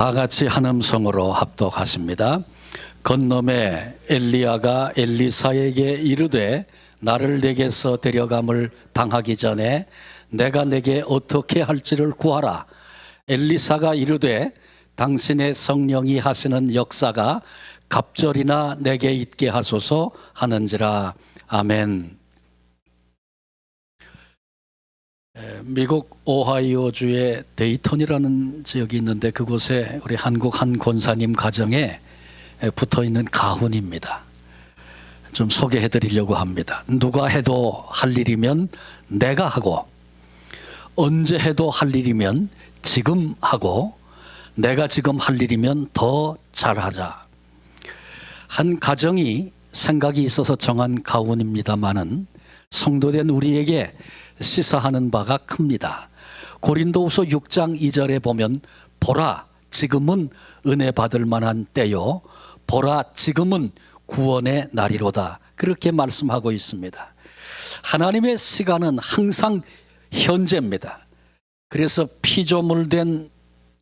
다 같이 한 음성으로 합독하십니다. 건너매 엘리야가 엘리사에게 이르되 나를 내게서 데려감을 당하기 전에 내가 내게 어떻게 할지를 구하라. 엘리사가 이르되 당신의 성령이 하시는 역사가 갑절이나 내게 있게 하소서 하는지라. 아멘. 미국 오하이오주의 데이턴이라는 지역이 있는데 그곳에 우리 한국 한 권사님 가정에 붙어있는 가훈입니다. 좀 소개해 드리려고 합니다. 누가 해도 할 일이면 내가 하고, 언제 해도 할 일이면 지금 하고, 내가 지금 할 일이면 더 잘하자. 한 가정이 생각이 있어서 정한 가훈입니다마는 성도된 우리에게 시사하는 바가 큽니다. 고린도후서 6장 2절에 보면 보라 지금은 은혜 받을 만한 때요, 보라 지금은 구원의 날이로다, 그렇게 말씀하고 있습니다. 하나님의 시간은 항상 현재입니다. 그래서 피조물된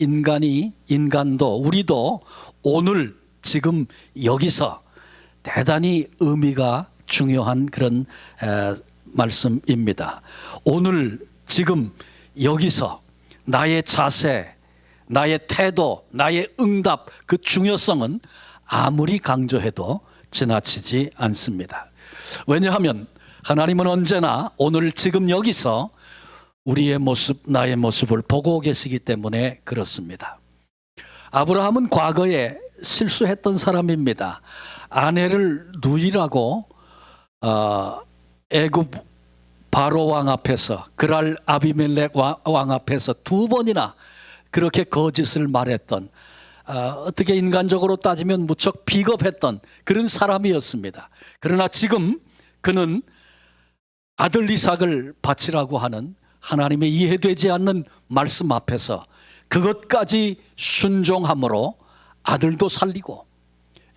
인간도 우리도 오늘 지금 여기서 대단히 의미가 중요한 그런 말씀입니다. 오늘 지금 여기서 나의 자세, 나의 태도, 나의 응답, 그 중요성은 아무리 강조해도 지나치지 않습니다. 왜냐하면 하나님은 언제나 오늘 지금 여기서 우리의 모습, 나의 모습을 보고 계시기 때문에 그렇습니다. 아브라함은 과거에 실수했던 사람입니다. 아내를 누이라고 애굽 바로 왕 앞에서, 그랄 아비멜렉 왕 앞에서 두 번이나 그렇게 거짓을 말했던, 어떻게 인간적으로 따지면 무척 비겁했던 그런 사람이었습니다. 그러나 지금 그는 아들 이삭을 바치라고 하는 하나님의 이해되지 않는 말씀 앞에서 그것까지 순종함으로 아들도 살리고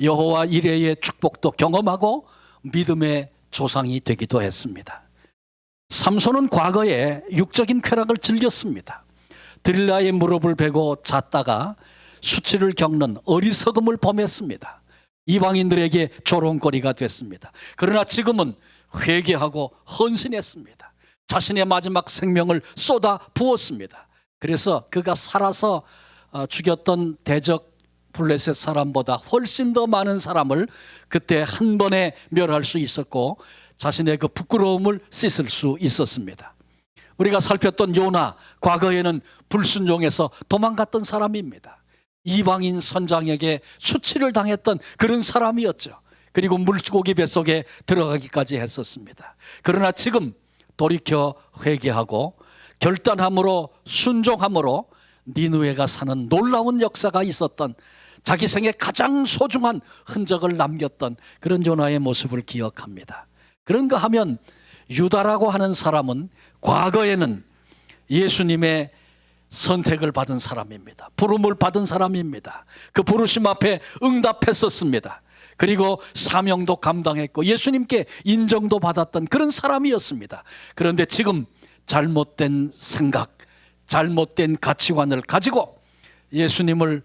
여호와 이레의 축복도 경험하고 믿음의 조상이 되기도 했습니다. 삼손은 과거에 육적인 쾌락을 즐겼습니다. 들릴라의 무릎을 베고 잤다가 수치를 겪는 어리석음을 범했습니다. 이방인들에게 조롱거리가 됐습니다. 그러나 지금은 회개하고 헌신했습니다. 자신의 마지막 생명을 쏟아 부었습니다. 그래서 그가 살아서 죽였던 대적 블레셋 사람보다 훨씬 더 많은 사람을 그때 한 번에 멸할 수 있었고 자신의 그 부끄러움을 씻을 수 있었습니다. 우리가 살폈던 요나, 과거에는 불순종해서 도망갔던 사람입니다. 이방인 선장에게 수치를 당했던 그런 사람이었죠. 그리고 물고기 뱃속에 들어가기까지 했었습니다. 그러나 지금 돌이켜 회개하고 결단함으로 순종함으로 니느웨가 사는 놀라운 역사가 있었던, 자기 생에 가장 소중한 흔적을 남겼던 그런 요나의 모습을 기억합니다. 그런가 하면 유다라고 하는 사람은 과거에는 예수님의 선택을 받은 사람입니다. 부름을 받은 사람입니다. 그 부르심 앞에 응답했었습니다. 그리고 사명도 감당했고 예수님께 인정도 받았던 그런 사람이었습니다. 그런데 지금 잘못된 생각, 잘못된 가치관을 가지고 예수님을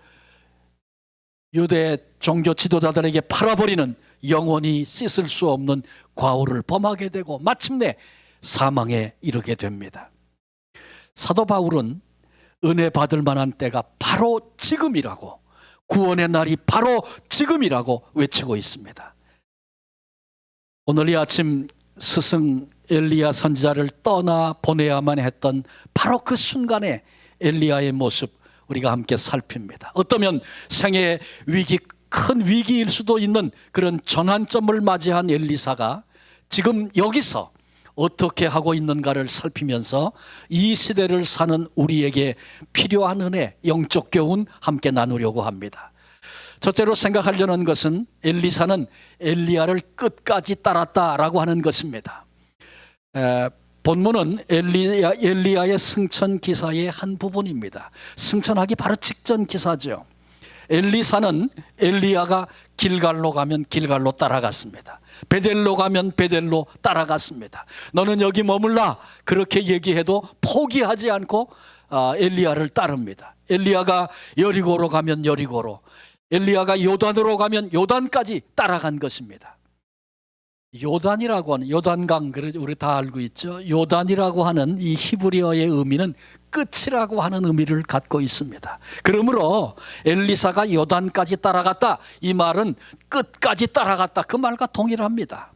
유대 종교 지도자들에게 팔아버리는 영원히 씻을 수 없는 과오를 범하게 되고 마침내 사망에 이르게 됩니다. 사도 바울은 은혜 받을 만한 때가 바로 지금이라고, 구원의 날이 바로 지금이라고 외치고 있습니다. 오늘 이 아침 스승 엘리야 선지자를 떠나 보내야만 했던 바로 그 순간에 엘리야의 모습 우리가 함께 살핍니다. 어쩌면 생애의 위기, 큰 위기일 수도 있는 그런 전환점을 맞이한 엘리사가 지금 여기서 어떻게 하고 있는가를 살피면서 이 시대를 사는 우리에게 필요한 은혜, 영적 교훈 함께 나누려고 합니다. 첫째로 생각하려는 것은 엘리사는 엘리야를 끝까지 따랐다라고 하는 것입니다. 본문은 엘리야의 승천 기사의 한 부분입니다. 승천하기 바로 직전 기사죠. 엘리사는 엘리야가 길갈로 가면 길갈로 따라갔습니다. 베델로 가면 베델로 따라갔습니다. 너는 여기 머물라 그렇게 얘기해도 포기하지 않고 엘리야를 따릅니다. 엘리야가 여리고로 가면 여리고로, 엘리야가 요단으로 가면 요단까지 따라간 것입니다. 요단이라고 하는, 요단강, 우리 다 알고 있죠. 요단이라고 하는 이 히브리어의 의미는 끝이라고 하는 의미를 갖고 있습니다. 그러므로 엘리사가 요단까지 따라갔다, 이 말은 끝까지 따라갔다, 그 말과 동일합니다.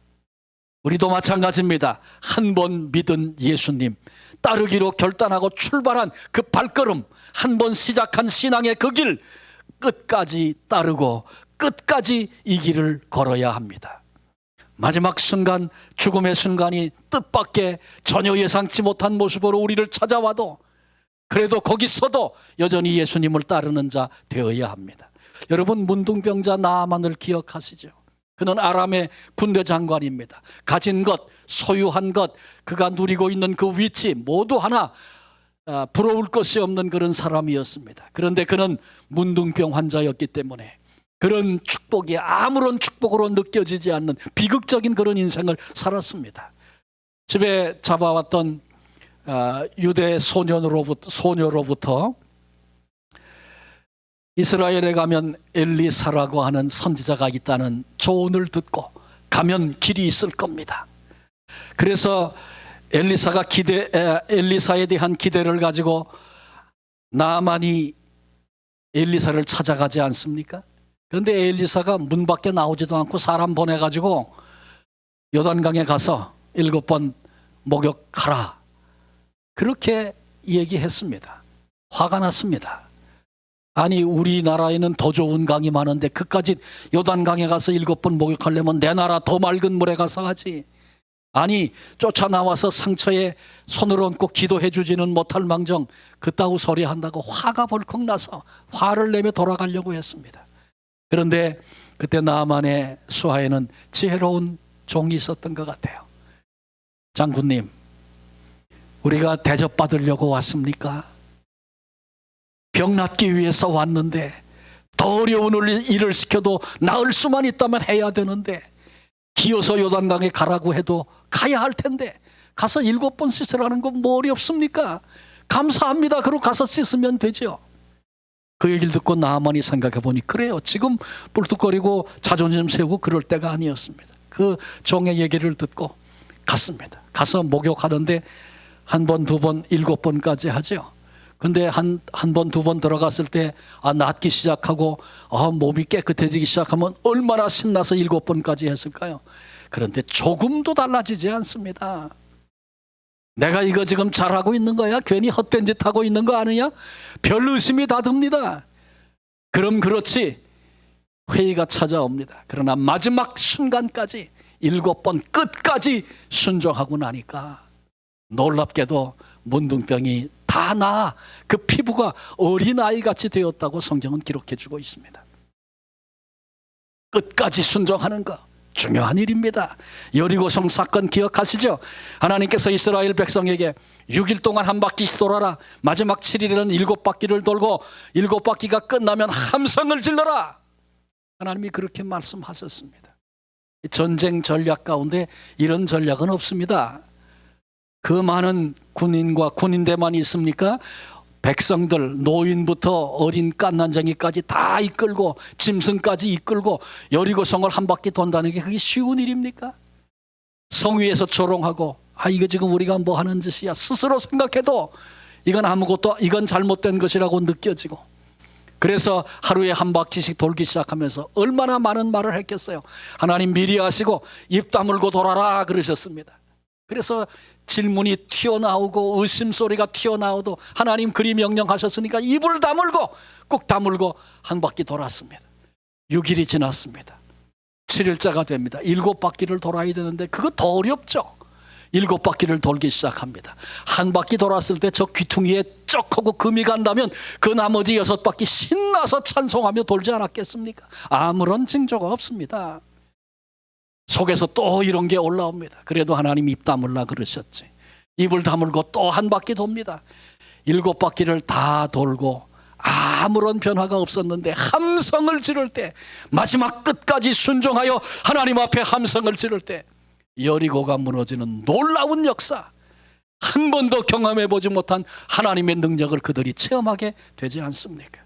우리도 마찬가지입니다. 한 번 믿은 예수님, 따르기로 결단하고 출발한 그 발걸음, 한 번 시작한 신앙의 그 길, 끝까지 따르고 끝까지 이 길을 걸어야 합니다. 마지막 순간, 죽음의 순간이 뜻밖의 전혀 예상치 못한 모습으로 우리를 찾아와도 그래도 거기서도 여전히 예수님을 따르는 자 되어야 합니다. 여러분, 문둥병자 나아만을 기억하시죠? 그는 아람의 군대 장관입니다. 가진 것, 소유한 것, 그가 누리고 있는 그 위치 모두 하나 부러울 것이 없는 그런 사람이었습니다. 그런데 그는 문둥병 환자였기 때문에 그런 축복이 아무런 축복으로 느껴지지 않는 비극적인 그런 인생을 살았습니다. 집에 잡아왔던 유대 소녀로부터 이스라엘에 가면 엘리사라고 하는 선지자가 있다는 조언을 듣고 가면 길이 있을 겁니다. 그래서 엘리사에 대한 기대를 가지고 나아만이 엘리사를 찾아가지 않습니까? 그런데 엘리사가 문 밖에 나오지도 않고 사람 보내가지고 요단강에 가서 7번 목욕하라, 그렇게 얘기했습니다. 화가 났습니다. 아니, 우리나라에는 더 좋은 강이 많은데 그까지 요단강에 가서 7번 목욕하려면 내 나라 더 맑은 물에 가서 하지. 아니, 쫓아나와서 상처에 손을 얹고 기도해 주지는 못할 망정 그따구 소리 한다고 화가 벌컥 나서 화를 내며 돌아가려고 했습니다. 그런데 그때 나아만의 수하에는 지혜로운 종이 있었던 것 같아요. 장군님, 우리가 대접받으려고 왔습니까? 병 낫기 위해서 왔는데 더 어려운 일을 시켜도 나을 수만 있다면 해야 되는데, 기어서 요단강에 가라고 해도 가야 할 텐데 가서 7번 씻으라는 건 뭐 어렵습니까? 감사합니다. 그러고 가서 씻으면 되죠. 그 얘기를 듣고 나아만이 생각해 보니 그래요, 지금 뿔뚝거리고 자존심 세우고 그럴 때가 아니었습니다. 그 종의 얘기를 듣고 갔습니다. 가서 목욕하는데 1번, 2번, 7번까지 하죠. 근데 한 번, 2번 들어갔을 때 낫기 시작하고 몸이 깨끗해지기 시작하면 얼마나 신나서 7번까지 했을까요? 그런데 조금도 달라지지 않습니다. 내가 이거 지금 잘하고 있는 거야? 괜히 헛된 짓 하고 있는 거 아니냐? 별 의심이 다 듭니다. 그럼 그렇지, 회의가 찾아옵니다. 그러나 마지막 순간까지 7번 끝까지 순종하고 나니까 놀랍게도 문둥병이 다 나아 그 피부가 어린아이같이 되었다고 성경은 기록해 주고 있습니다. 끝까지 순종하는 거 중요한 일입니다. 여리고성 사건 기억하시죠? 하나님께서 이스라엘 백성에게 6일 동안 한 바퀴씩 돌아라, 마지막 7일에는 7바퀴를 돌고 7바퀴가 끝나면 함성을 질러라, 하나님이 그렇게 말씀하셨습니다. 전쟁 전략 가운데 이런 전략은 없습니다. 그 많은 군인과 군인대만 있습니까? 백성들, 노인부터 어린 갓난쟁이까지 다 이끌고 짐승까지 이끌고 여리고성을 한 바퀴 돈다는 게 그게 쉬운 일입니까? 성 위에서 조롱하고 이거 지금 우리가 뭐 하는 짓이야, 스스로 생각해도 이건 잘못된 것이라고 느껴지고, 그래서 하루에 한 바퀴씩 돌기 시작하면서 얼마나 많은 말을 했겠어요. 하나님 미리 하시고 입 다물고 돌아라 그러셨습니다. 그래서 질문이 튀어나오고 의심소리가 튀어나오도 하나님 그리 명령하셨으니까 입을 다물고 꼭 다물고 한 바퀴 돌았습니다. 6일이 지났습니다. 7일째가 됩니다. 7바퀴를 돌아야 되는데 그거 더 어렵죠. 7바퀴를 돌기 시작합니다. 한 바퀴 돌았을 때 저 귀퉁이에 쩍 하고 금이 간다면 그 나머지 6바퀴 신나서 찬송하며 돌지 않았겠습니까? 아무런 징조가 없습니다. 속에서 또 이런 게 올라옵니다. 그래도 하나님 입 다물라 그러셨지. 입을 다물고 또 한 바퀴 돕니다. 7바퀴를 다 돌고 아무런 변화가 없었는데 함성을 지를 때, 마지막 끝까지 순종하여 하나님 앞에 함성을 지를 때 여리고가 무너지는 놀라운 역사, 한 번도 경험해 보지 못한 하나님의 능력을 그들이 체험하게 되지 않습니까?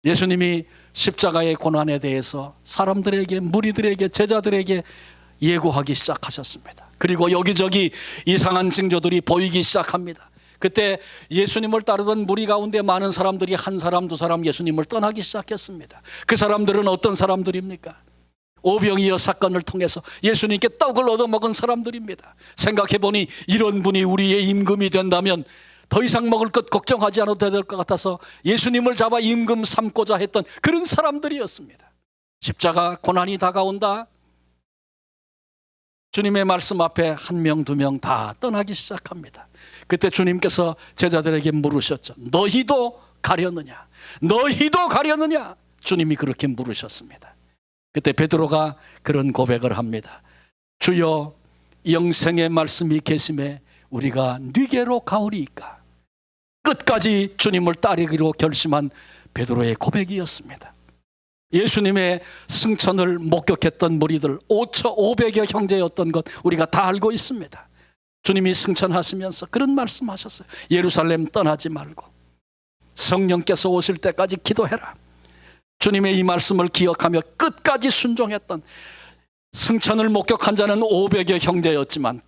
예수님이 십자가의 고난에 대해서 사람들에게, 무리들에게, 제자들에게 예고하기 시작하셨습니다. 그리고 여기저기 이상한 징조들이 보이기 시작합니다. 그때 예수님을 따르던 무리 가운데 많은 사람들이 한 사람, 두 사람 예수님을 떠나기 시작했습니다. 그 사람들은 어떤 사람들입니까? 오병이어 사건을 통해서 예수님께 떡을 얻어먹은 사람들입니다. 생각해보니 이런 분이 우리의 임금이 된다면 더 이상 먹을 것 걱정하지 않아도 될 것 같아서 예수님을 잡아 임금 삼고자 했던 그런 사람들이었습니다. 십자가 고난이 다가온다. 주님의 말씀 앞에 한 명, 두 명 다 떠나기 시작합니다. 그때 주님께서 제자들에게 물으셨죠. 너희도 가려느냐? 너희도 가려느냐? 주님이 그렇게 물으셨습니다. 그때 베드로가 그런 고백을 합니다. 주여, 영생의 말씀이 계심에 우리가 네게로 가오리이까? 끝까지 주님을 따르기로 결심한 베드로의 고백이었습니다. 예수님의 승천을 목격했던 무리들 500여 형제였던 것 우리가 다 알고 있습니다. 주님이 승천하시면서 그런 말씀하셨어요. 예루살렘 떠나지 말고 성령께서 오실 때까지 기도해라. 주님의 이 말씀을 기억하며 끝까지 순종했던, 승천을 목격한 자는 500여 형제였지만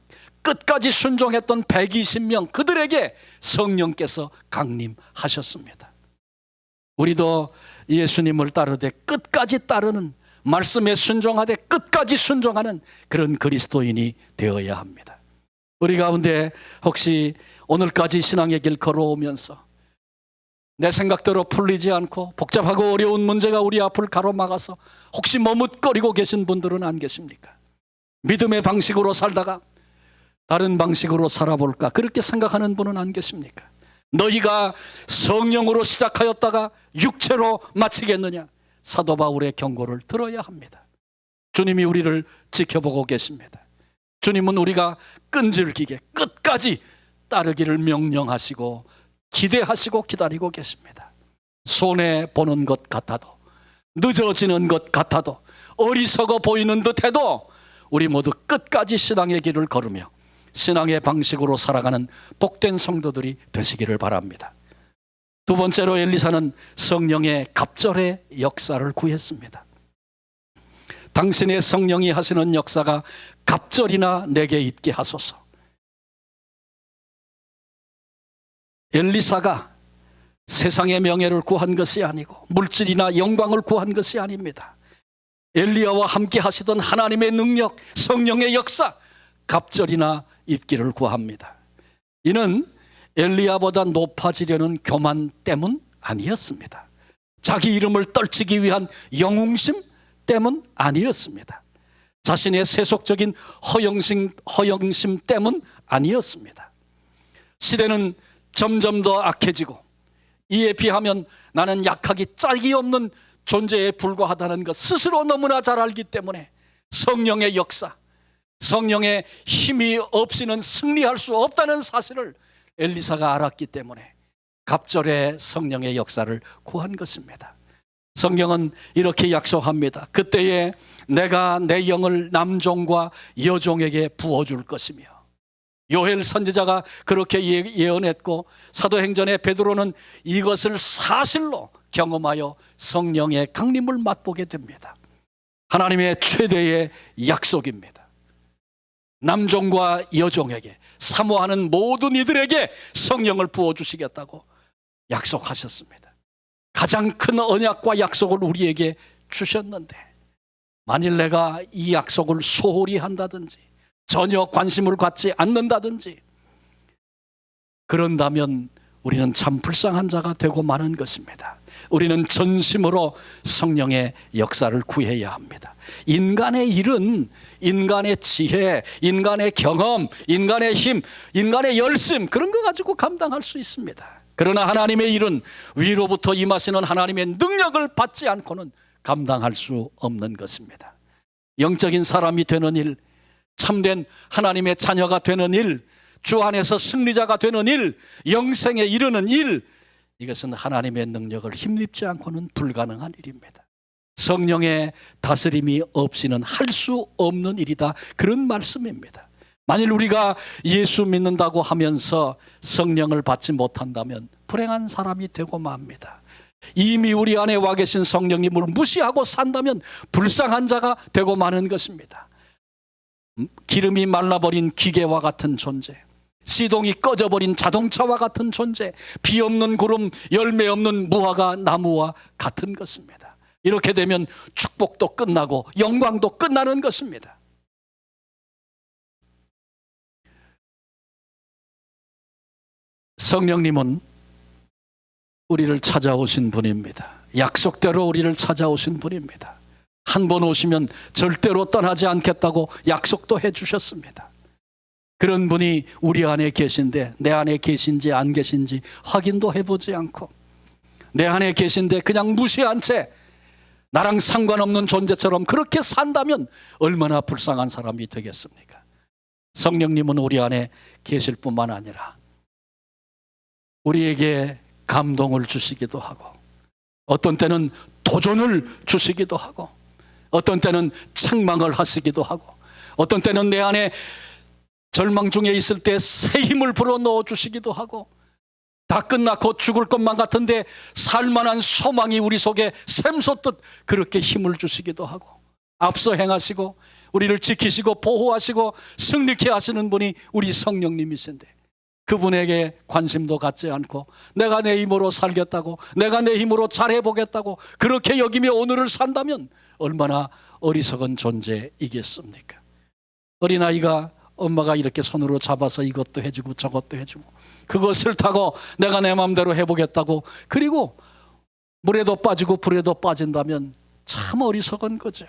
끝까지 순종했던 120명, 그들에게 성령께서 강림하셨습니다. 우리도 예수님을 따르되 끝까지 따르는, 말씀에 순종하되 끝까지 순종하는 그런 그리스도인이 되어야 합니다. 우리 가운데 혹시 오늘까지 신앙의 길 걸어오면서 내 생각대로 풀리지 않고 복잡하고 어려운 문제가 우리 앞을 가로막아서 혹시 머뭇거리고 계신 분들은 안 계십니까? 믿음의 방식으로 살다가 다른 방식으로 살아볼까 그렇게 생각하는 분은 안 계십니까? 너희가 성령으로 시작하였다가 육체로 마치겠느냐? 사도 바울의 경고를 들어야 합니다. 주님이 우리를 지켜보고 계십니다. 주님은 우리가 끈질기게 끝까지 따르기를 명령하시고 기대하시고 기다리고 계십니다. 손해보는 것 같아도, 늦어지는 것 같아도, 어리석어 보이는 듯해도 우리 모두 끝까지 신앙의 길을 걸으며 신앙의 방식으로 살아가는 복된 성도들이 되시기를 바랍니다. 두 번째로 엘리사는 성령의 갑절의 역사를 구했습니다. 당신의 성령이 하시는 역사가 갑절이나 내게 있게 하소서. 엘리사가 세상의 명예를 구한 것이 아니고 물질이나 영광을 구한 것이 아닙니다. 엘리야와 함께 하시던 하나님의 능력, 성령의 역사, 갑절이나 있기를 구합니다. 이는 엘리야보다 높아지려는 교만 때문 아니었습니다. 자기 이름을 떨치기 위한 영웅심 때문 아니었습니다. 자신의 세속적인 허영심 때문 아니었습니다. 시대는 점점 더 악해지고 이에 비하면 나는 약하기 짝이 없는 존재에 불과하다는 것 스스로 너무나 잘 알기 때문에 성령의 역사, 성령의 힘이 없이는 승리할 수 없다는 사실을 엘리사가 알았기 때문에 갑절의 성령의 역사를 구한 것입니다. 성경은 이렇게 약속합니다. 그때에 내가 내 영을 남종과 여종에게 부어줄 것이며, 요엘 선지자가 그렇게 예언했고 사도행전의 베드로는 이것을 사실로 경험하여 성령의 강림을 맛보게 됩니다. 하나님의 최대의 약속입니다. 남종과 여종에게, 사모하는 모든 이들에게 성령을 부어주시겠다고 약속하셨습니다. 가장 큰 언약과 약속을 우리에게 주셨는데 만일 내가 이 약속을 소홀히 한다든지 전혀 관심을 갖지 않는다든지 그런다면 우리는 참 불쌍한 자가 되고 마는 것입니다. 우리는 전심으로 성령의 역사를 구해야 합니다. 인간의 일은 인간의 지혜, 인간의 경험, 인간의 힘, 인간의 열심 그런 거 가지고 감당할 수 있습니다. 그러나 하나님의 일은 위로부터 임하시는 하나님의 능력을 받지 않고는 감당할 수 없는 것입니다. 영적인 사람이 되는 일, 참된 하나님의 자녀가 되는 일, 주 안에서 승리자가 되는 일, 영생에 이르는 일, 이것은 하나님의 능력을 힘입지 않고는 불가능한 일입니다. 성령의 다스림이 없이는 할 수 없는 일이다, 그런 말씀입니다. 만일 우리가 예수 믿는다고 하면서 성령을 받지 못한다면 불행한 사람이 되고 맙니다. 이미 우리 안에 와 계신 성령님을 무시하고 산다면 불쌍한 자가 되고 마는 것입니다. 기름이 말라버린 기계와 같은 존재, 시동이 꺼져버린 자동차와 같은 존재, 비 없는 구름, 열매 없는 무화과 나무와 같은 것입니다. 이렇게 되면 축복도 끝나고 영광도 끝나는 것입니다. 성령님은 우리를 찾아오신 분입니다. 약속대로 우리를 찾아오신 분입니다. 한 번 오시면 절대로 떠나지 않겠다고 약속도 해주셨습니다. 그런 분이 우리 안에 계신데 내 안에 계신지 안 계신지 확인도 해보지 않고 내 안에 계신데 그냥 무시한 채 나랑 상관없는 존재처럼 그렇게 산다면 얼마나 불쌍한 사람이 되겠습니까? 성령님은 우리 안에 계실 뿐만 아니라 우리에게 감동을 주시기도 하고 어떤 때는 도전을 주시기도 하고 어떤 때는 책망을 하시기도 하고 어떤 때는 내 안에 절망 중에 있을 때 새 힘을 불어넣어 주시기도 하고 다 끝나고 죽을 것만 같은데 살만한 소망이 우리 속에 샘솟듯 그렇게 힘을 주시기도 하고 앞서 행하시고 우리를 지키시고 보호하시고 승리케 하시는 분이 우리 성령님이신데 그분에게 관심도 갖지 않고 내가 내 힘으로 살겠다고 내가 내 힘으로 잘해보겠다고 그렇게 여기며 오늘을 산다면 얼마나 어리석은 존재이겠습니까? 어린아이가 엄마가 이렇게 손으로 잡아서 이것도 해주고 저것도 해주고 그거 싫다고 내가 내 마음대로 해보겠다고 그리고 물에도 빠지고 불에도 빠진다면 참 어리석은 거죠.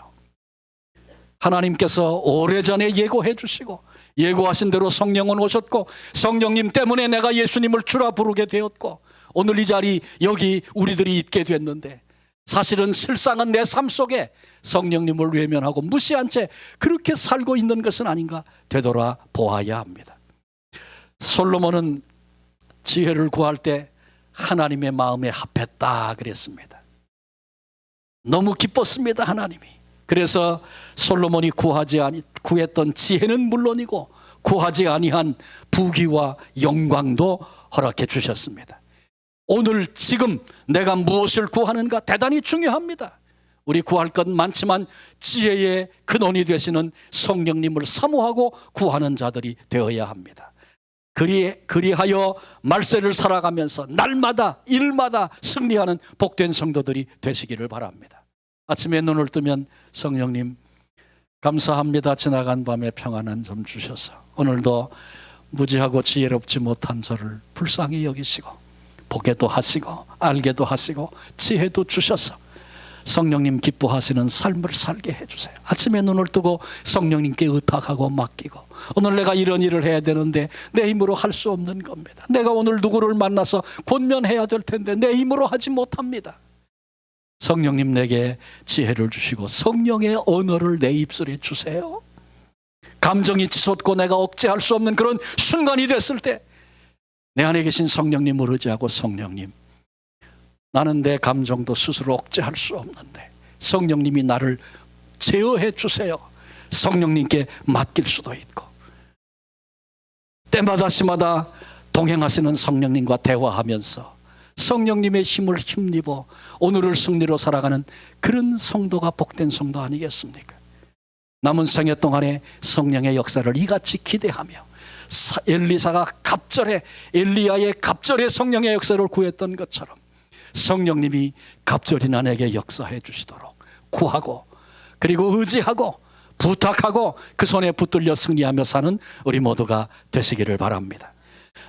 하나님께서 오래전에 예고해 주시고 예고하신 대로 성령은 오셨고 성령님 때문에 내가 예수님을 주라 부르게 되었고 오늘 이 자리 여기 우리들이 있게 됐는데 사실은 실상은 내 삶 속에 성령님을 외면하고 무시한 채 그렇게 살고 있는 것은 아닌가 되돌아 보아야 합니다. 솔로몬은 지혜를 구할 때 하나님의 마음에 합했다 그랬습니다. 너무 기뻤습니다. 하나님이. 그래서 솔로몬이 구했던 지혜는 물론이고 구하지 아니한 부귀와 영광도 허락해 주셨습니다. 오늘 지금 내가 무엇을 구하는가 대단히 중요합니다. 우리 구할 것 많지만 지혜의 근원이 되시는 성령님을 사모하고 구하는 자들이 되어야 합니다. 그리하여 말세를 살아가면서 날마다 일마다 승리하는 복된 성도들이 되시기를 바랍니다. 아침에 눈을 뜨면 성령님 감사합니다. 지나간 밤에 평안한 점 주셔서 오늘도 무지하고 지혜롭지 못한 저를 불쌍히 여기시고 보게도 하시고 알게도 하시고 지혜도 주셔서 성령님 기뻐하시는 삶을 살게 해주세요. 아침에 눈을 뜨고 성령님께 의탁하고 맡기고 오늘 내가 이런 일을 해야 되는데 내 힘으로 할 수 없는 겁니다. 내가 오늘 누구를 만나서 권면해야 될 텐데 내 힘으로 하지 못합니다. 성령님 내게 지혜를 주시고 성령의 언어를 내 입술에 주세요. 감정이 치솟고 내가 억제할 수 없는 그런 순간이 됐을 때 내 안에 계신 성령님을 의지하고 성령님 나는 내 감정도 스스로 억제할 수 없는데 성령님이 나를 제어해 주세요. 성령님께 맡길 수도 있고 때마다 시마다 동행하시는 성령님과 대화하면서 성령님의 힘을 힘입어 오늘을 승리로 살아가는 그런 성도가 복된 성도 아니겠습니까? 남은 생애 동안에 성령의 역사를 이같이 기대하며 엘리사가 갑절에 엘리야의 갑절에 성령의 역사를 구했던 것처럼 성령님이 갑절이나 내게 역사해 주시도록 구하고 그리고 의지하고 부탁하고 그 손에 붙들려 승리하며 사는 우리 모두가 되시기를 바랍니다.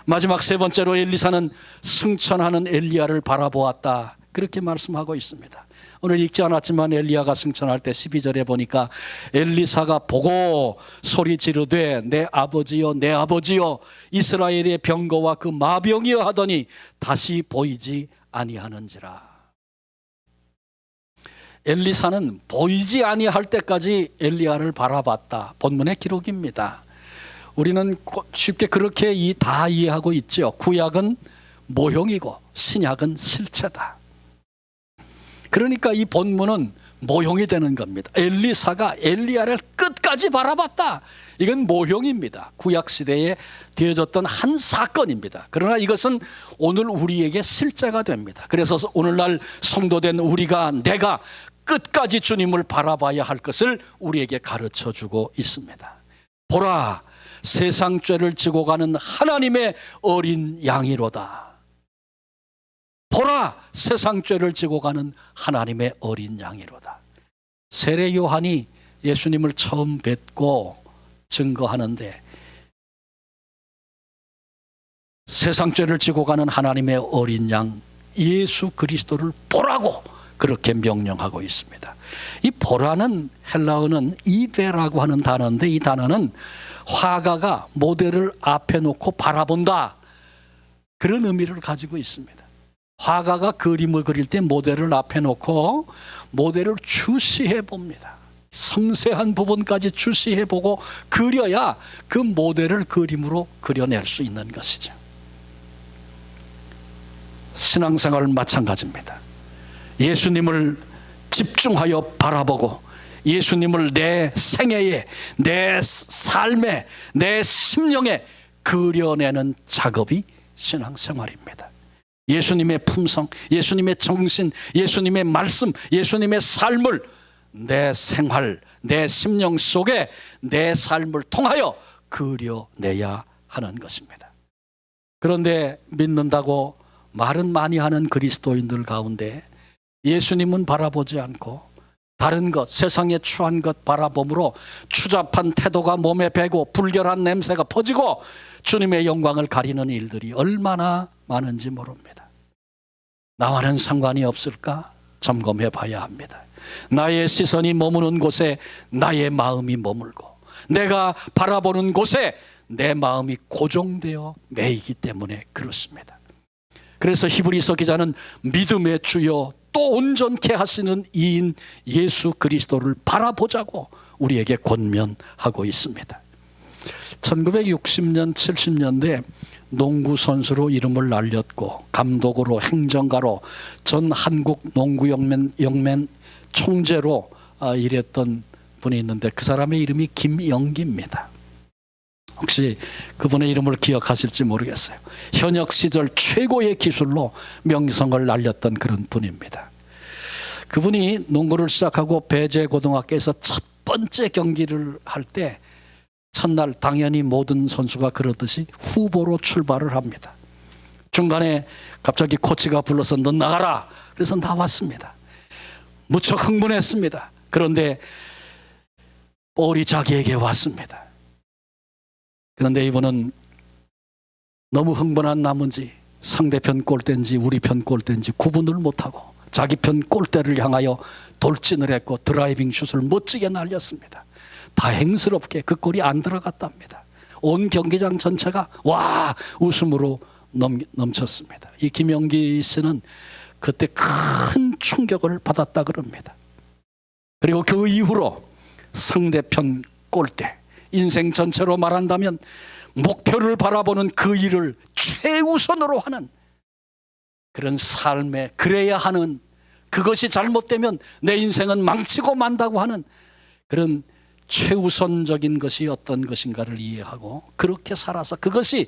마지막 세 번째로 엘리사는 승천하는 엘리야를 바라보았다 그렇게 말씀하고 있습니다. 오늘 읽지 않았지만 엘리야가 승천할 때 12절에 보니까 엘리사가 보고 소리 지르되 내 아버지여 내 아버지여 이스라엘의 병거와 그 마병이여 하더니 다시 보이지 아니하는지라. 엘리사는 보이지 아니할 때까지 엘리야를 바라봤다. 본문의 기록입니다. 우리는 쉽게 그렇게 다 이해하고 있죠. 구약은 모형이고 신약은 실체다. 그러니까 이 본문은 모형이 되는 겁니다. 엘리사가 엘리야를 끝까지 바라봤다. 이건 모형입니다. 구약시대에 되어졌던 한 사건입니다. 그러나 이것은 오늘 우리에게 실제가 됩니다. 그래서 오늘날 성도된 우리가, 내가 끝까지 주님을 바라봐야 할 것을 우리에게 가르쳐주고 있습니다. 보라, 세상 죄를 지고 가는 하나님의 어린 양이로다. 보라, 세상 죄를 지고 가는 하나님의 어린 양이로다. 세례 요한이 예수님을 처음 뵙고 증거하는데, 세상 죄를 지고 가는 하나님의 어린 양 예수 그리스도를 보라고 그렇게 명령하고 있습니다. 이 보라는 헬라어는 이데라고 하는 단어인데, 이 단어는 화가가 모델을 앞에 놓고 바라본다, 그런 의미를 가지고 있습니다. 화가가 그림을 그릴 때 모델을 앞에 놓고 모델을 주시해 봅니다. 섬세한 부분까지 주시해 보고 그려야 그 모델을 그림으로 그려낼 수 있는 것이죠. 신앙생활은 마찬가지입니다. 예수님을 집중하여 바라보고 예수님을 내 생애에, 내 삶에, 내 심령에 그려내는 작업이 신앙생활입니다. 예수님의 품성, 예수님의 정신, 예수님의 말씀, 예수님의 삶을 내 생활, 내 심령 속에 내 삶을 통하여 그려내야 하는 것입니다. 그런데 믿는다고 말은 많이 하는 그리스도인들 가운데 예수님은 바라보지 않고 다른 것, 세상에 추한 것 바라봄으로 추잡한 태도가 몸에 배고 불결한 냄새가 퍼지고 주님의 영광을 가리는 일들이 얼마나 많은지 모릅니다. 나와는 상관이 없을까? 점검해 봐야 합니다. 나의 시선이 머무는 곳에 나의 마음이 머물고 내가 바라보는 곳에 내 마음이 고정되어 매이기 때문에 그렇습니다. 그래서 히브리서 기자는 믿음의 주여 또 온전케 하시는 이인 예수 그리스도를 바라보자고 우리에게 권면하고 있습니다. 1960년 70년대 농구 선수로 이름을 알렸고 감독으로 행정가로 전 한국 농구연맹 총재로 일했던 분이 있는데 그 사람의 이름이 김영기입니다. 혹시 그분의 이름을 기억하실지 모르겠어요. 현역 시절 최고의 기술로 명성을 날렸던 그런 분입니다. 그분이 농구를 시작하고 배제고등학교에서 첫 번째 경기를 할 때 첫날 당연히 모든 선수가 그러듯이 후보로 출발을 합니다. 중간에 갑자기 코치가 불러서 너 나가라. 그래서 나왔습니다. 무척 흥분했습니다. 그런데 볼이 자기에게 왔습니다. 그런데 이분은 너무 흥분한 나머지 상대편 골대인지 우리 편 골대인지 구분을 못하고 자기 편 골대를 향하여 돌진을 했고 드라이빙 슛을 멋지게 날렸습니다. 다행스럽게 그 골이 안 들어갔답니다. 온 경기장 전체가 와 웃음으로 넘쳤습니다. 이 김영기 씨는 그때 큰 충격을 받았다 그럽니다. 그리고 그 이후로 상대편 골대, 인생 전체로 말한다면 목표를 바라보는 그 일을 최우선으로 하는 그런 삶에 그래야 하는, 그것이 잘못되면 내 인생은 망치고 만다고 하는 그런 최우선적인 것이 어떤 것인가를 이해하고 그렇게 살아서 그것이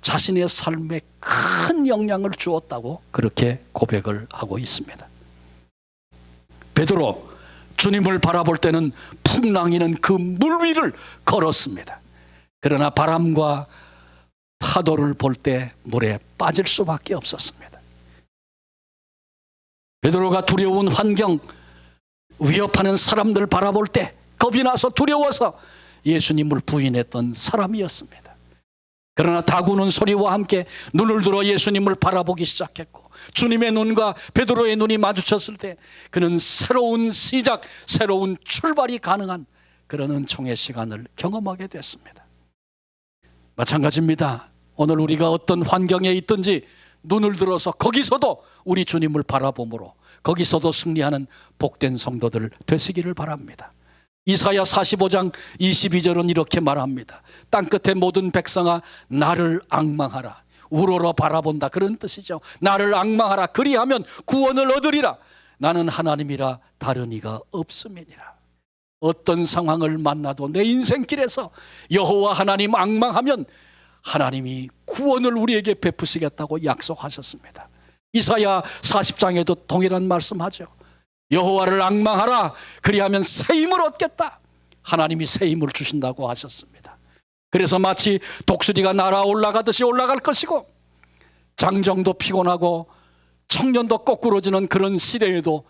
자신의 삶에 큰 영향을 주었다고 그렇게 고백을 하고 있습니다. 베드로 주님을 바라볼 때는 풍랑이는 그 물 위를 걸었습니다. 그러나 바람과 파도를 볼 때 물에 빠질 수밖에 없었습니다. 베드로가 두려운 환경, 위협하는 사람들 바라볼 때 겁이 나서 두려워서 예수님을 부인했던 사람이었습니다. 그러나 다구는 소리와 함께 눈을 들어 예수님을 바라보기 시작했고 주님의 눈과 베드로의 눈이 마주쳤을 때 그는 새로운 시작, 새로운 출발이 가능한 그런 은총의 시간을 경험하게 됐습니다. 마찬가지입니다. 오늘 우리가 어떤 환경에 있든지 눈을 들어서 거기서도 우리 주님을 바라보므로 거기서도 승리하는 복된 성도들 되시기를 바랍니다. 이사야 45장 22절은 이렇게 말합니다. 땅끝의 모든 백성아 나를 앙망하라. 우러러 바라본다, 그런 뜻이죠. 나를 앙망하라. 그리하면 구원을 얻으리라. 나는 하나님이라 다른 이가 없음이니라. 어떤 상황을 만나도 내 인생길에서 여호와 하나님 앙망하면 하나님이 구원을 우리에게 베푸시겠다고 약속하셨습니다. 이사야 40장에도 동일한 말씀하죠. 여호와를 앙망하라, 그리하면 새 힘을 얻겠다. 하나님이 새 힘을 주신다고 하셨습니다. 그래서 마치 독수리가 날아 올라가듯이 올라갈 것이고, 장정도 피곤하고 청년도 거꾸러지는 그런 시대에도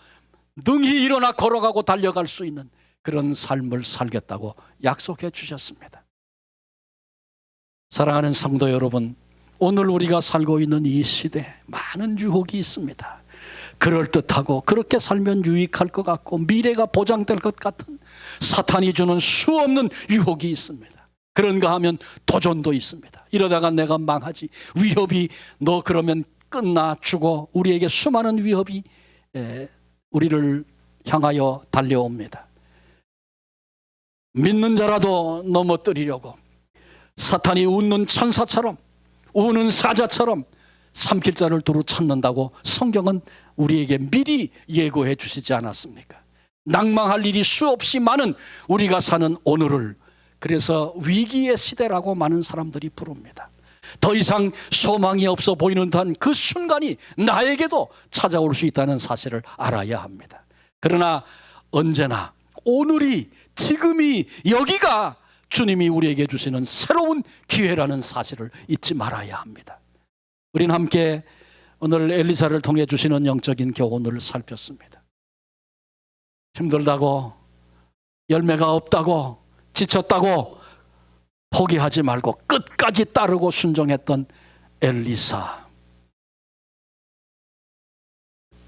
능히 일어나 걸어가고 달려갈 수 있는 그런 삶을 살겠다고 약속해 주셨습니다. 사랑하는 성도 여러분, 오늘 우리가 살고 있는 이 시대에 많은 유혹이 있습니다. 그럴듯하고 그렇게 살면 유익할 것 같고 미래가 보장될 것 같은 사탄이 주는 수없는 유혹이 있습니다. 그런가 하면 도전도 있습니다. 이러다가 내가 망하지, 위협이 너 그러면 끝나 죽어, 우리에게 수많은 위협이 우리를 향하여 달려옵니다. 믿는 자라도 넘어뜨리려고 사탄이 웃는 천사처럼, 우는 사자처럼 삼킬자를 두루 찾는다고 성경은 우리에게 미리 예고해 주시지 않았습니까? 낭망할 일이 수없이 많은 우리가 사는 오늘을, 그래서 위기의 시대라고 많은 사람들이 부릅니다. 더 이상 소망이 없어 보이는 듯한 그 순간이 나에게도 찾아올 수 있다는 사실을 알아야 합니다. 그러나 언제나 오늘이, 지금이, 여기가 주님이 우리에게 주시는 새로운 기회라는 사실을 잊지 말아야 합니다. 우리는 함께 오늘 엘리사를 통해 주시는 영적인 교훈을 살폈습니다. 힘들다고, 열매가 없다고, 지쳤다고 포기하지 말고 끝까지 따르고 순종했던 엘리사.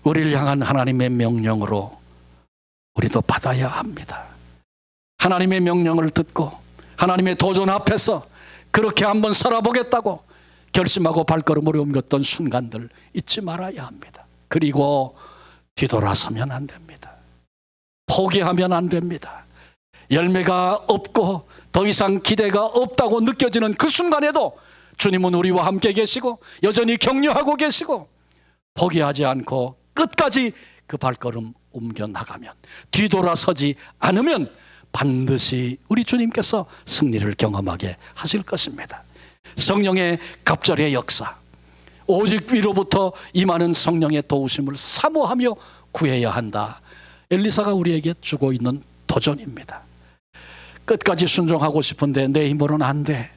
우리를 향한 하나님의 명령으로 우리도 받아야 합니다. 하나님의 명령을 듣고 하나님의 도전 앞에서 그렇게 한번 살아보겠다고 결심하고 발걸음을 옮겼던 순간들 잊지 말아야 합니다. 그리고 뒤돌아서면 안 됩니다. 포기하면 안 됩니다. 열매가 없고 더 이상 기대가 없다고 느껴지는 그 순간에도 주님은 우리와 함께 계시고 여전히 격려하고 계시고, 포기하지 않고 끝까지 그 발걸음 옮겨 나가면, 뒤돌아서지 않으면 반드시 우리 주님께서 승리를 경험하게 하실 것입니다. 성령의 갑절의 역사, 오직 위로부터 임하는 성령의 도우심을 사모하며 구해야 한다. 엘리사가 우리에게 주고 있는 도전입니다. 끝까지 순종하고 싶은데 내 힘으로는 안 돼.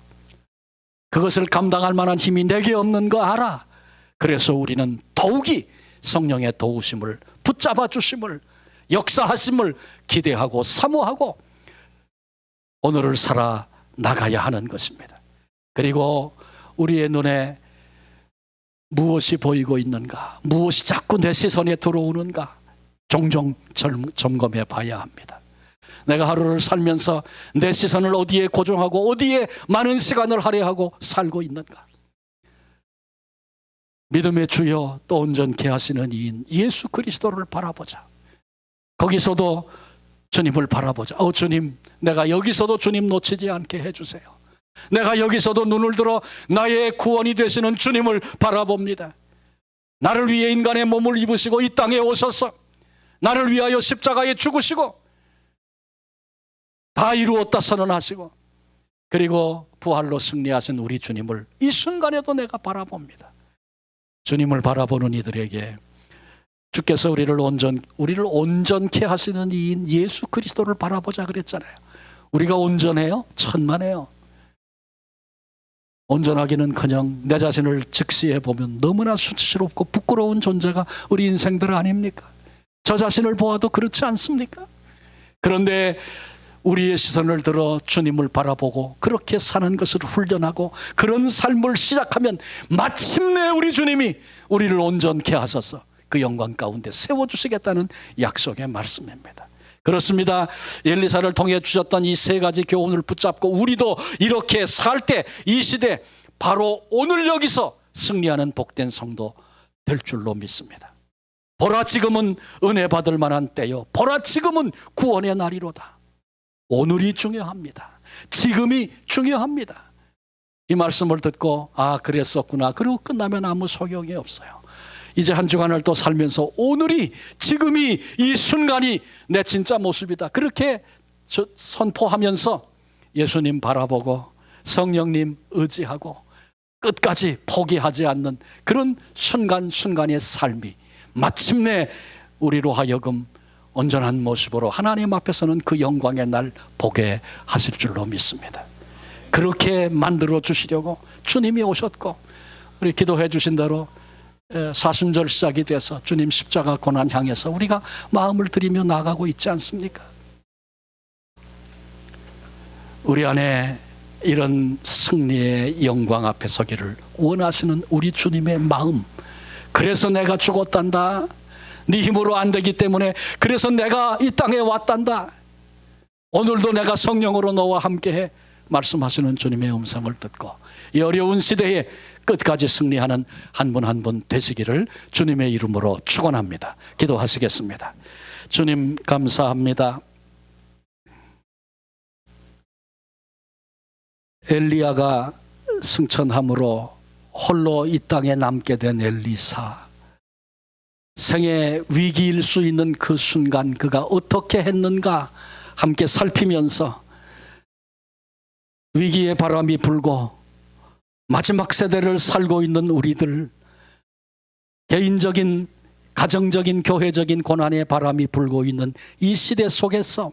그것을 감당할 만한 힘이 내게 없는 거 알아. 그래서 우리는 더욱이 성령의 도우심을, 붙잡아 주심을, 역사하심을 기대하고 사모하고 오늘을 살아 나가야 하는 것입니다. 그리고 우리의 눈에 무엇이 보이고 있는가, 무엇이 자꾸 내 시선에 들어오는가 종종 점검해 봐야 합니다. 내가 하루를 살면서 내 시선을 어디에 고정하고 어디에 많은 시간을 할애하고 살고 있는가. 믿음의 주여 또 온전케 하시는 이인 예수 그리스도를 바라보자. 거기서도 주님을 바라보자. 주님, 내가 여기서도 주님 놓치지 않게 해주세요. 내가 여기서도 눈을 들어 나의 구원이 되시는 주님을 바라봅니다. 나를 위해 인간의 몸을 입으시고 이 땅에 오셔서 나를 위하여 십자가에 죽으시고 다 이루었다 선언하시고 그리고 부활로 승리하신 우리 주님을 이 순간에도 내가 바라봅니다. 주님을 바라보는 이들에게 주께서 우리를 온전케 하시는 이인 예수 그리스도를 바라보자 그랬잖아요. 우리가 온전해요? 천만에요. 온전하기는커녕 내 자신을 직시해 보면 너무나 수치스럽고 부끄러운 존재가 우리 인생들 아닙니까? 저 자신을 보아도 그렇지 않습니까? 그런데 우리의 시선을 들어 주님을 바라보고 그렇게 사는 것을 훈련하고 그런 삶을 시작하면 마침내 우리 주님이 우리를 온전케 하셔서 그 영광 가운데 세워주시겠다는 약속의 말씀입니다. 그렇습니다. 엘리사를 통해 주셨던 이 세 가지 교훈을 붙잡고 우리도 이렇게 살 때 이 시대 바로 오늘 여기서 승리하는 복된 성도 될 줄로 믿습니다. 보라 지금은 은혜 받을 만한 때요, 보라 지금은 구원의 날이로다. 오늘이 중요합니다. 지금이 중요합니다. 이 말씀을 듣고 그랬었구나 그리고 끝나면 아무 소용이 없어요. 이제 한 주간을 또 살면서 오늘이, 지금이, 이 순간이 내 진짜 모습이다, 그렇게 선포하면서 예수님 바라보고 성령님 의지하고 끝까지 포기하지 않는 그런 순간순간의 삶이 마침내 우리로 하여금 온전한 모습으로 하나님 앞에서는 그 영광의 날 보게 하실 줄로 믿습니다. 그렇게 만들어 주시려고 주님이 오셨고, 우리 기도해 주신 대로 사순절 시작이 돼서 주님 십자가 고난 향해서 우리가 마음을 들이며 나아가고 있지 않습니까? 우리 안에 이런 승리의 영광 앞에 서기를 원하시는 우리 주님의 마음, 그래서 내가 죽었단다, 네 힘으로 안 되기 때문에 그래서 내가 이 땅에 왔단다, 오늘도 내가 성령으로 너와 함께해 말씀하시는 주님의 음성을 듣고 이 어려운 시대에 끝까지 승리하는 한 분 한 분 되시기를 주님의 이름으로 축원합니다. 기도하시겠습니다. 주님 감사합니다. 엘리야가 승천함으로 홀로 이 땅에 남게 된 엘리사, 생의 위기일 수 있는 그 순간 그가 어떻게 했는가 함께 살피면서 위기의 바람이 불고 마지막 세대를 살고 있는 우리들, 개인적인 가정적인 교회적인 고난의 바람이 불고 있는 이 시대 속에서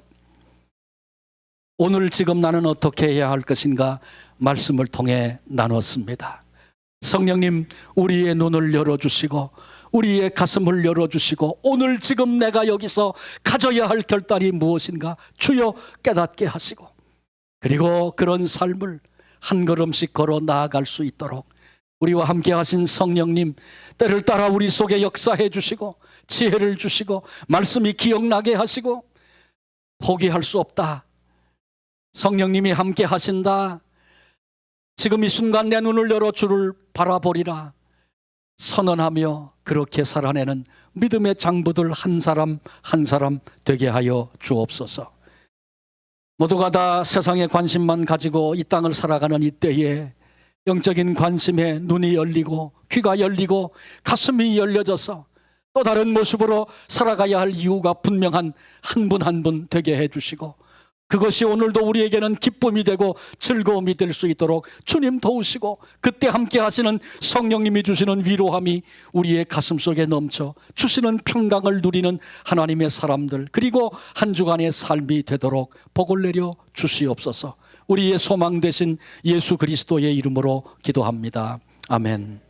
오늘 지금 나는 어떻게 해야 할 것인가 말씀을 통해 나눴습니다. 성령님, 우리의 눈을 열어주시고 우리의 가슴을 열어주시고 오늘 지금 내가 여기서 가져야 할 결단이 무엇인가 주여 깨닫게 하시고, 그리고 그런 삶을 한 걸음씩 걸어 나아갈 수 있도록 우리와 함께 하신 성령님, 때를 따라 우리 속에 역사해 주시고 지혜를 주시고 말씀이 기억나게 하시고, 포기할 수 없다, 성령님이 함께 하신다, 지금 이 순간 내 눈을 열어 주를 바라보리라 선언하며 그렇게 살아내는 믿음의 장부들 한 사람 한 사람 되게 하여 주옵소서. 모두가 다 세상의 관심만 가지고 이 땅을 살아가는 이때에 영적인 관심에 눈이 열리고 귀가 열리고 가슴이 열려져서 또 다른 모습으로 살아가야 할 이유가 분명한 한 분 한 분 되게 해주시고, 그것이 오늘도 우리에게는 기쁨이 되고 즐거움이 될 수 있도록 주님 도우시고, 그때 함께 하시는 성령님이 주시는 위로함이 우리의 가슴 속에 넘쳐 주시는 평강을 누리는 하나님의 사람들, 그리고 한 주간의 삶이 되도록 복을 내려 주시옵소서. 우리의 소망 되신 예수 그리스도의 이름으로 기도합니다. 아멘.